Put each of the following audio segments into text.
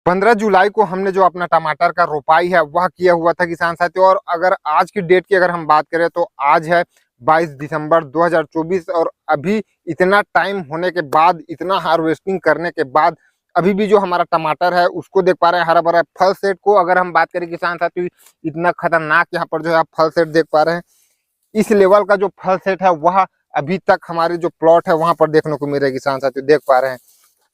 15 जुलाई को हमने जो अपना टमाटर का रोपाई है वह किया हुआ था किसान साथियों। और अगर आज की डेट की अगर हम बात करें तो आज है 22 दिसंबर 2024 और अभी इतना टाइम होने के बाद, इतना हार्वेस्टिंग करने के बाद अभी भी जो हमारा टमाटर है उसको देख पा रहे हैं हरा भरा। फल सेट को अगर हम बात करें किसान साथियों, इतना खतरनाक यहाँ पर जो है आप फल सेट देख पा रहे हैं। इस लेवल का जो फल सेट है वह अभी तक हमारे जो प्लॉट है वहां पर देखने को मिल रहा है किसान साथियों। देख पा रहे हैं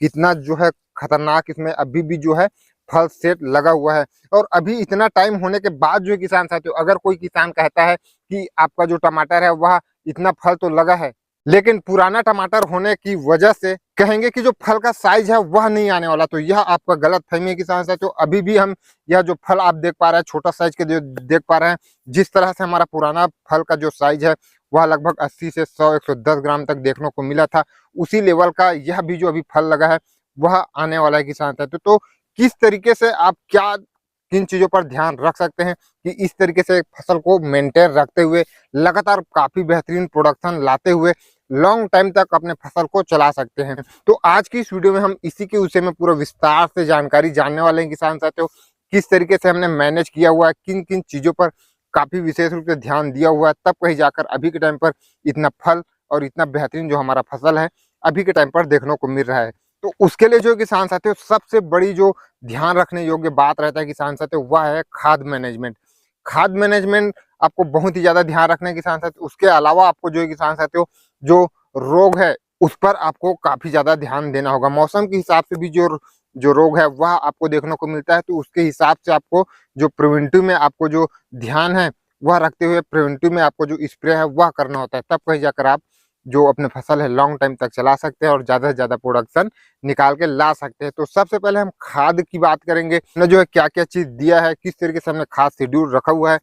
कितना जो है खतरनाक इसमें अभी भी जो है फल सेट लगा हुआ है। और अभी इतना टाइम होने के बाद जो है किसान साथियों, अगर कोई किसान कहता है कि आपका जो टमाटर है वह इतना फल तो लगा है, लेकिन पुराना टमाटर होने की वजह से कहेंगे कि जो फल का साइज है वह नहीं आने वाला, तो यह आपका गलत फहमी है किसान साथियों। अभी भी हम यह जो फल आप देख पा रहे हैं छोटा साइज के जो देख पा रहे हैं, जिस तरह से हमारा पुराना फल का जो साइज है वह लगभग 80 से 100-110 ग्राम तक देखने को मिला था, उसी लेवल का यह भी जो अभी फल लगा है वह आने वाला है किसान साथियों। तो किस तरीके से आप क्या किन चीजों पर ध्यान रख सकते हैं कि इस तरीके से फसल को मेंटेन रखते हुए लगातार काफी बेहतरीन प्रोडक्शन लाते हुए लॉन्ग टाइम तक अपने फसल को चला सकते हैं। तो आज की इस वीडियो में हम इसी के विषय में पूरा विस्तार से जानकारी जानने वाले हैं किसान साथियों। किस तरीके से हमने मैनेज किया हुआ है, किन किन चीजों पर काफी विशेष रूप से ध्यान दिया हुआ है, तब कहीं जाकर अभी के टाइम पर इतना फल और इतना बेहतरीन जो हमारा फसल है अभी के टाइम पर देखने को मिल रहा है। तो उसके लिए जो किसान साथियों सबसे बड़ी जो ध्यान रखने योग्य बात रहता है किसान साथियों वह है खाद मैनेजमेंट। खाद मैनेजमेंट आपको बहुत ही ज्यादा ध्यान रखना है किसान साथियों। उसके अलावा आपको जो है किसान साथियों जो रोग है उस पर आपको काफी ज्यादा ध्यान देना होगा। मौसम के हिसाब से भी जो जो रोग है वह आपको देखने को मिलता है, तो उसके हिसाब से आपको जो प्रिवेंटिव में आपको जो ध्यान है वह रखते हुए प्रिवेंटिव में आपको जो स्प्रे है वह करना होता है, तब कहीं जाकर आप जो अपने फसल है लॉन्ग टाइम तक चला सकते हैं और ज्यादा से ज्यादा प्रोडक्शन निकाल के ला सकते हैं। तो सबसे पहले हम खाद की बात करेंगे, हमने जो है क्या क्या चीज दिया है, किस तरीके से हमने खाद शेड्यूल रखा हुआ है।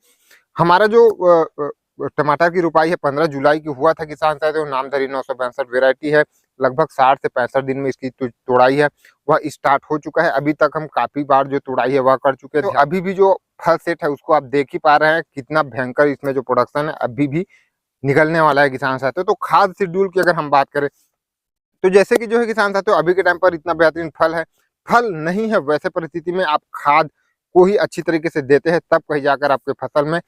हमारा जो टमाटर की रोपाई है 15 जुलाई की हुआ था किसान साथियों। नामधरी 962 वेरायटी है, लगभग 60 से 65 दिन में इसकी तोड़ाई है वह स्टार्ट हो चुका है। अभी तक हम काफी बार जो तोड़ाई है वह कर चुके हैं। तो अभी भी जो फल सेट है उसको आप देख ही पा रहे हैं कितना भयंकर इसमें जो प्रोडक्शन है अभी भी निकलने वाला है किसान साथियों। तो खाद शेड्यूल की अगर हम बात करें तो जैसे कि जो है किसान साथियों अभी के टाइम पर इतना बेहतरीन फल है, फल नहीं है, वैसे परिस्थिति में आप खाद को ही अच्छी तरीके से देते हैं तब कहीं जाकर आपके फसल में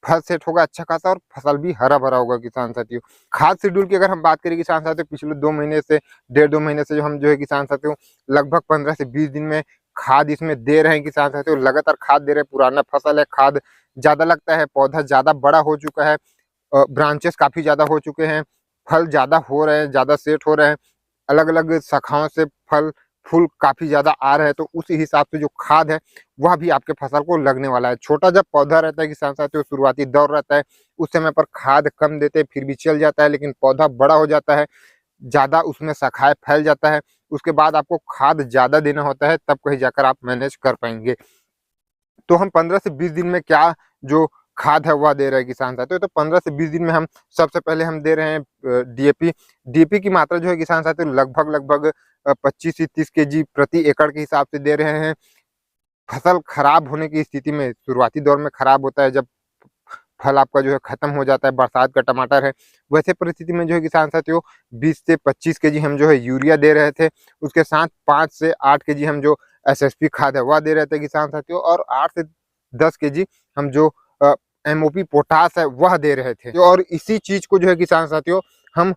फल सेट होगा अच्छा खासा और फसल भी हरा भरा होगा किसान साथियों। खाद शेड्यूल की अगर हम बात करें किसान साथियों, पिछले 2 महीने से 1.5-2 महीने से जो हम जो है किसान साथियों लगभग 15 से 20 दिन में खाद इसमें दे रहे हैं किसान साथियों। लगातार खाद दे रहे हैं, पुराना फसल है, खाद ज्यादा लगता है, पौधा ज्यादा बड़ा हो चुका है, ब्रांचेस काफी ज्यादा हो चुके हैं, फल ज्यादा हो रहे हैं, ज्यादा सेट हो रहे हैं, अलग अलग शाखाओं से फल फूल काफी ज्यादा आ रहे हैं। तो उसी हिसाब से जो खाद है वह भी आपके फसल को लगने वाला है। छोटा जब पौधा रहता है किसान साथियों, शुरुआती दौर रहता है, उस समय पर खाद कम देते फिर भी चल जाता है, लेकिन पौधा बड़ा हो जाता है, ज्यादा उसमें शाखाएं फैल जाता है, उसके बाद आपको खाद ज्यादा देना होता है, तब कहीं जाकर आप मैनेज कर पाएंगे। तो हम 15 से 20 दिन में क्या जो खाद है वह दे रहे हैं किसान साथियों। तो 15 से 20 दिन में हम सबसे पहले हम दे रहे हैं डीएपी। डीएपी की मात्रा जो है किसान साथियों लगभग 25 से 30 केजी प्रति एकड़ के हिसाब से दे रहे हैं। फसल खराब होने की स्थिति में, शुरुआती दौर में खराब होता है, जब फल आपका जो है खत्म हो जाता है, बरसात का टमाटर है, वैसे परिस्थिति में जो है किसान साथियों 20 से 25 केजी हम जो है यूरिया दे रहे थे। उसके साथ 5 से 8 केजी हम जो एसएसपी खाद है वह दे रहे थे किसान साथियों, और 8 से 10 केजी हम जो एमओपी पोटास है वह दे रहे थे। और इसी चीज को जो है किसान साथियों हम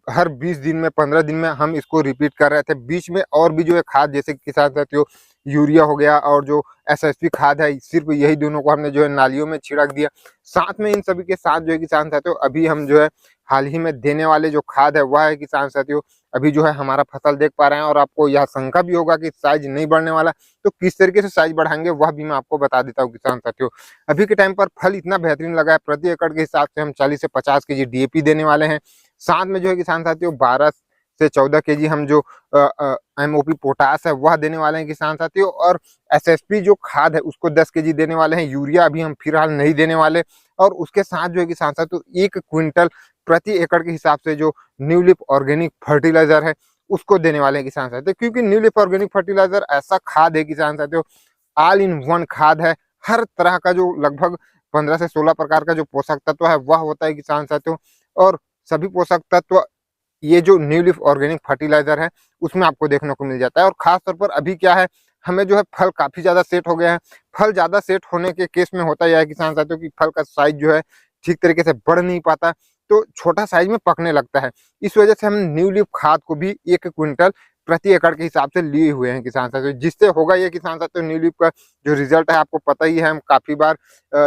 हर 20 दिन में 15 दिन में हम इसको रिपीट कर रहे थे। बीच में और भी जो है खाद, जैसे किसान साथियों यूरिया हो गया और जो एसएसपी खाद है, सिर्फ यही दोनों को हमने जो है नालियों में छिड़क दिया। साथ में इन सभी के साथ जो है किसान साथियों अभी हम जो है हाल ही में देने वाले जो खाद है वह है किसान साथियों, अभी जो है हमारा फसल देख पा रहे हैं और आपको यह शंका भी होगा कि साइज नहीं बढ़ने वाला, तो किस तरीके से साइज बढ़ाएंगे वह भी मैं आपको बता देता हूँ किसान साथियों। अभी के टाइम पर फल इतना बेहतरीन लगा है, प्रति एकड़ के हिसाब से हम 40 से 50 केजी डीएपी देने वाले हैं। साथ में जो है किसान साथियों 12 से 14 केजी हम जो एमओपी पोटास है वह देने वाले हैं किसान साथियों, और एसएसपी जो खाद है उसको 10 केजी देने वाले हैं। यूरिया अभी हम फिलहाल नहीं देने वाले, और उसके साथ जो है किसान साथियों 1 क्विंटल प्रति एकड़ के हिसाब से जो न्यू लिप ऑर्गेनिक फर्टिलाइजर है उसको देने वाले हैं किसान साथियों। क्योंकि न्यू लिप ऑर्गेनिक फर्टिलाइजर ऐसा खाद है किसान साथियों, ऑल इन वन खाद है, हर तरह का जो लगभग 15 से 16 प्रकार का जो पोषक तत्व है वह होता है किसान साथियों, और सभी पोषक तत्व ये जो न्यू लीफ ऑर्गेनिक फर्टिलाइजर है उसमें आपको देखने को मिल जाता है। और खास तौर पर अभी क्या है, हमें जो है फल काफ़ी ज़्यादा सेट हो गया है। फल ज़्यादा सेट होने के केस में होता यह है किसान साथियों कि फल का साइज़ जो है ठीक तरीके से बढ़ नहीं पाता, तो छोटा साइज़ में पकने लगता है। इस वजह से हम न्यू लीफ खाद को भी 1 क्विंटल प्रति एकड़ के हिसाब से लिए हुए हैं किसान साथियों। जिससे होगा ये किसान साथियों, न्यू लीफ का जो रिज़ल्ट है आपको पता ही है, हम काफ़ी बार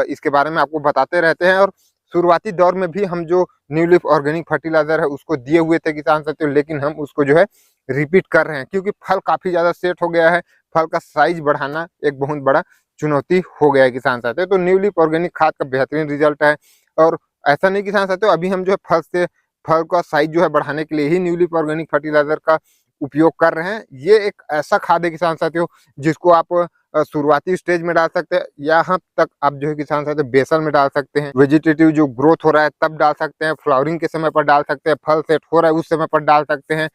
इसके बारे में आपको बताते रहते हैं। और शुरुआती दौर में भी हम जो न्यू लीफ ऑर्गेनिक फर्टिलाइज़र है उसको दिए हुए थे किसान साथियों, लेकिन हम उसको जो है रिपीट कर रहे हैं क्योंकि फल काफ़ी ज़्यादा सेट हो गया है। फल का साइज़ बढ़ाना एक बहुत बड़ा चुनौती हो गया है किसान साथियों। तो न्यू लीफ ऑर्गेनिक खाद का बेहतरीन रिज़ल्ट है। और ऐसा नहीं किसान साथियों, अभी हम जो है फल का साइज़ जो है बढ़ाने के लिए ही न्यू लीफ ऑर्गेनिक फर्टिलाइज़र का उपयोग कर रहे हैं। ये एक ऐसा खाद है किसान साथियों जिसको आप शुरुआती स्टेज में डाल सकते हैं, यहाँ तक आप जो है किसान साथियों बेसल में डाल सकते हैं। वेजिटेटिव जो ग्रोथ हो रहा है तब डाल सकते हैं, फ्लावरिंग के समय पर डाल सकते हैं, फल सेट हो रहा है उस समय पर डाल सकते हैं।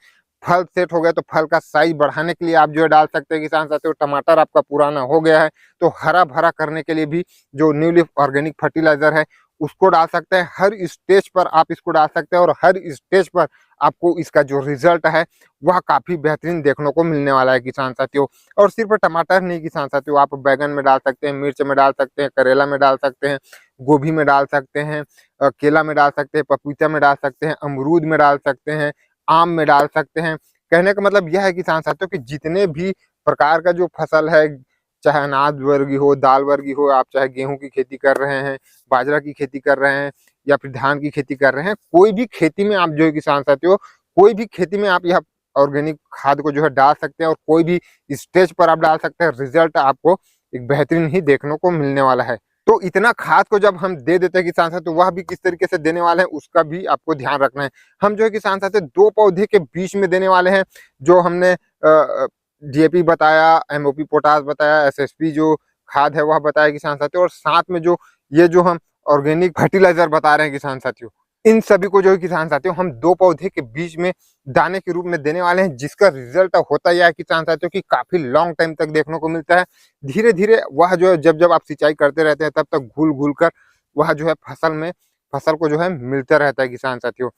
फल सेट हो गया तो फल का साइज बढ़ाने के लिए आप जो है डाल सकते हैं किसान साथियों। टमाटर आपका पुराना हो गया है तो हरा भरा करने के लिए भी जो न्यू लीफ ऑर्गेनिक फर्टिलाइजर है उसको डाल सकते हैं। हर स्टेज पर आप इसको डाल सकते हैं और हर स्टेज पर आपको इसका जो रिजल्ट है वह काफी बेहतरीन देखने को मिलने वाला है किसान साथियों। और सिर्फ टमाटर नहीं किसान साथियों, आप बैगन में डाल सकते हैं, मिर्च में डाल सकते हैं, करेला में डाल सकते हैं, गोभी में डाल सकते हैं, केला में डाल सकते हैं, पपीता में डाल सकते हैं, अमरूद में डाल सकते हैं, आम में डाल सकते हैं। कहने का मतलब यह है किसान साथियों कि जितने भी प्रकार का जो फसल है, चाहे अनाज वर्गीय हो, दाल वर्गीय हो, आप चाहे गेहूं की खेती कर रहे हैं, बाजरा की खेती कर रहे हैं या फिर धान की खेती कर रहे हैं, कोई भी खेती में आप जो है किसान साथियों, कोई भी खेती में आप यह ऑर्गेनिक खाद को जो है डाल सकते हैं और कोई भी स्टेज पर आप डाल सकते हैं। रिजल्ट आपको एक बेहतरीन ही देखने को मिलने वाला है। तो इतना खाद को जब हम दे देते हैं किसान साथियों, तो वह भी किस तरीके से देने वाले हैं उसका भी आपको ध्यान रखना है। हम जो है किसान साथियों 2 पौधे के बीच में देने वाले हैं। जो हमने डीएपी बताया, एमओपी पोटास बताया, एसएसपी जो खाद है वह बताया किसान साथियों, और साथ में जो ये जो हम ऑर्गेनिक फर्टिलाइजर बता रहे हैं किसान साथियों, इन सभी को जो है किसान साथियों हम 2 पौधे के बीच में दाने के रूप में देने वाले हैं। जिसका रिजल्ट होता यह है किसान साथियों कि काफी लॉन्ग टाइम तक देखने को मिलता है। धीरे धीरे वह जो है जब जब आप सिंचाई करते रहते हैं तब तक घुल घुल कर वह जो है फसल को जो है मिलता रहता है किसान साथियों।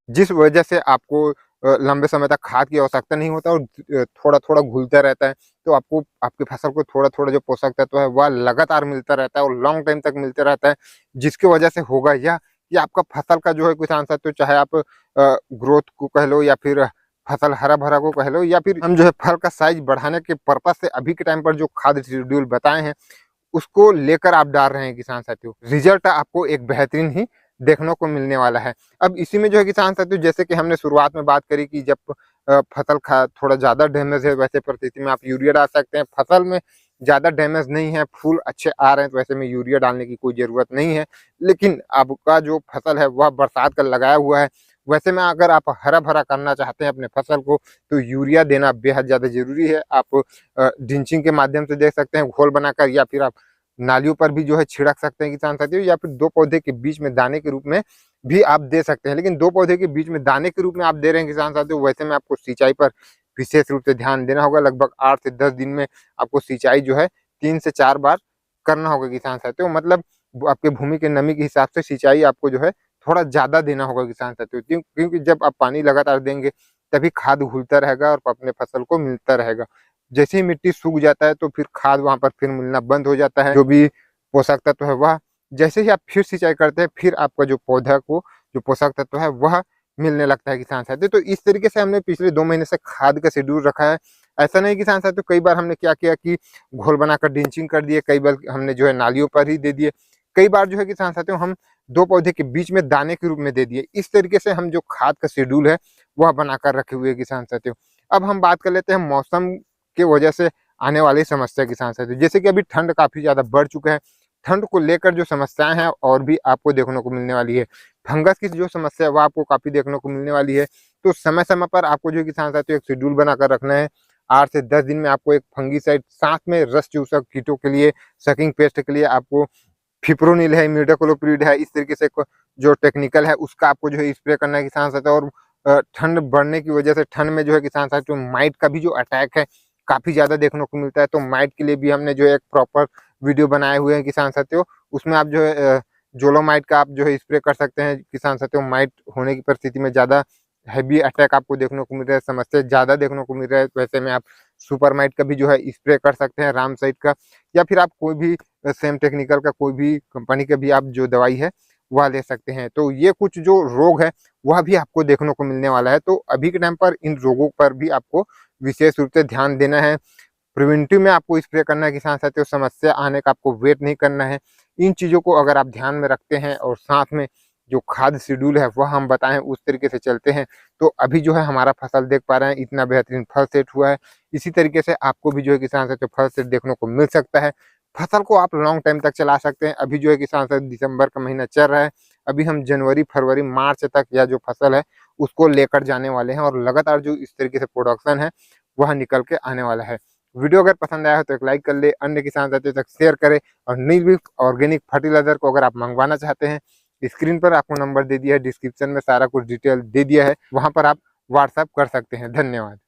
जिस वजह से आपको लंबे समय तक खाद की आवश्यकता नहीं होता और थोड़ा थोड़ा घुलता रहता है। तो आपको आपकी फसल को थोड़ा थोड़ा जो पोषक तत्व है वह लगातार मिलता रहता है और लॉन्ग टाइम तक मिलता रहता है। जिसकी वजह से होगा यह कि आपका फसल का जो है किसान साथियों, चाहे आप ग्रोथ को कह लो या फिर फसल हरा भरा को कह लो, या फिर हम जो है फल का साइज बढ़ाने के पर्पज से अभी के टाइम पर जो खाद शेड्यूल बताए हैं उसको लेकर आप डाल रहे हैं किसान साथियों, रिजल्ट आपको एक बेहतरीन ही देखने को मिलने वाला है। अब इसी में जो है किसान साथियों, जैसे कि हमने शुरुआत में बात करी कि जब फसल खा थोड़ा ज़्यादा डैमेज है वैसे परिस्थिति में आप यूरिया डाल सकते हैं। फसल में ज़्यादा डैमेज नहीं है, फूल अच्छे आ रहे हैं, तो वैसे में यूरिया डालने की कोई ज़रूरत नहीं है। लेकिन आपका जो फसल है वह बरसात का लगाया हुआ है, वैसे में अगर आप हरा भरा करना चाहते हैं अपने फसल को तो यूरिया देना बेहद ज़्यादा ज़रूरी है। आप ड्रिंचिंग के माध्यम से दे सकते हैं घोल बनाकर, या फिर आप नालियों पर भी जो है छिड़क सकते हैं किसान साथियों, या फिर 2 पौधे के बीच में दाने के रूप में भी आप दे सकते हैं। लेकिन 2 पौधे के बीच में दाने के रूप में आप दे रहे हैं किसान साथियों, वैसे में आपको सिंचाई पर विशेष रूप से ध्यान देना होगा। लगभग 8 से 10 दिन में आपको सिंचाई जो है 3 से 4 बार करना होगा किसान साथियों। मतलब आपके भूमि के नमी के हिसाब से सिंचाई आपको जो है थोड़ा ज़्यादा देना होगा किसान साथियों, क्योंकि जब आप पानी लगातार देंगे तभी खाद घुलता रहेगा और अपने फसल को मिलता रहेगा। जैसे ही मिट्टी सूख जाता है तो फिर खाद वहाँ पर फिर मिलना बंद हो जाता है। जो भी पोषक तत्व है वह, जैसे ही आप फिर सिंचाई करते हैं फिर आपका जो पौधा को जो पोषक तत्व है वह मिलने लगता है किसान साथियों। तो इस तरीके से हमने पिछले 2 महीने से खाद का शेड्यूल रखा है। ऐसा नहीं किसान साथियों, कई बार हमने क्या किया कि घोल बनाकर ड्रिंचिंग कर दिए, कई बार हमने जो है नालियों पर ही दे दिए, कई बार जो है किसान साथियों हम 2 पौधे के बीच में दाने के रूप में दे दिए। इस तरीके से हम जो खाद का शेड्यूल है वह बनाकर रखे हुए किसान साथियों। अब हम बात कर लेते हैं मौसम की वजह से आने वाली समस्या किसान साथियों। जैसे कि अभी ठंड काफ़ी ज़्यादा बढ़ चुका है, ठंड को लेकर जो समस्याएं हैं और भी आपको देखने को मिलने वाली है। फंगस की जो समस्या है वो आपको काफ़ी देखने को मिलने वाली है। तो समय समय पर आपको जो किसान साथियों एक शेड्यूल बनाकर रखना है। 8 से 10 दिन में आपको एक फंगीसाइड, साथ में रस चूसक कीटों के लिए, सकिंग पेस्ट के लिए आपको फिप्रोनिल है, इमिडाक्लोप्रिड है, इस तरीके से जो टेक्निकल है उसका आपको जो है स्प्रे करना है किसान साथियों। और ठंड बढ़ने की वजह से ठंड में जो है किसान साथियों माइट का भी जो अटैक है काफ़ी ज़्यादा देखने को मिलता है। तो माइट के लिए भी हमने जो है एक प्रॉपर वीडियो बनाए हुए हैं किसान साथियों। उसमें आप जो है जोलोमाइट का आप जो है स्प्रे कर सकते हैं किसान साथियों। माइट होने की परिस्थिति में ज़्यादा हैवी अटैक आपको देखने को मिल रहा है, समस्या ज़्यादा देखने को मिल रहा है, वैसे में आप सुपरमाइट का भी जो है स्प्रे कर सकते हैं, रामसाइट का, या फिर आप कोई भी सेम टेक्निकल का कोई भी कंपनी का भी आप जो दवाई है वह ले सकते हैं। तो ये कुछ जो रोग है वह भी आपको देखने को मिलने वाला है। तो अभी के टाइम पर इन रोगों पर भी आपको विशेष रूप से ध्यान देना है। प्रिवेंटिव में आपको स्प्रे करना है कि साथ साथ समस्या आने का आपको वेट नहीं करना है। इन चीज़ों को अगर आप ध्यान में रखते हैं और साथ में जो खाद्य शेड्यूल है वह हम बताएं उस तरीके से चलते हैं, तो अभी जो है हमारा फसल देख पा रहे हैं इतना बेहतरीन फल सेट हुआ है। इसी तरीके से आपको भी जो है किसान साथियों फल सेट देखने को मिल सकता है। फसल को आप लॉन्ग टाइम तक चला सकते हैं। अभी जो है किसान साथियों दिसंबर का महीना चल रहा है, अभी हम जनवरी फरवरी मार्च तक या जो फसल है उसको लेकर जाने वाले हैं और लगातार जो इस तरीके से प्रोडक्शन है वह निकल के आने वाला है। वीडियो अगर पसंद आया हो तो एक लाइक कर ले, अन्य किसान साथियों तक शेयर करें। और निर्विक ऑर्गेनिक फर्टिलाइजर को अगर आप मंगवाना चाहते हैं, स्क्रीन पर आपको नंबर दे दिया है, डिस्क्रिप्शन में सारा कुछ डिटेल दे दिया है, वहां पर आप व्हाट्सएप कर सकते हैं। धन्यवाद।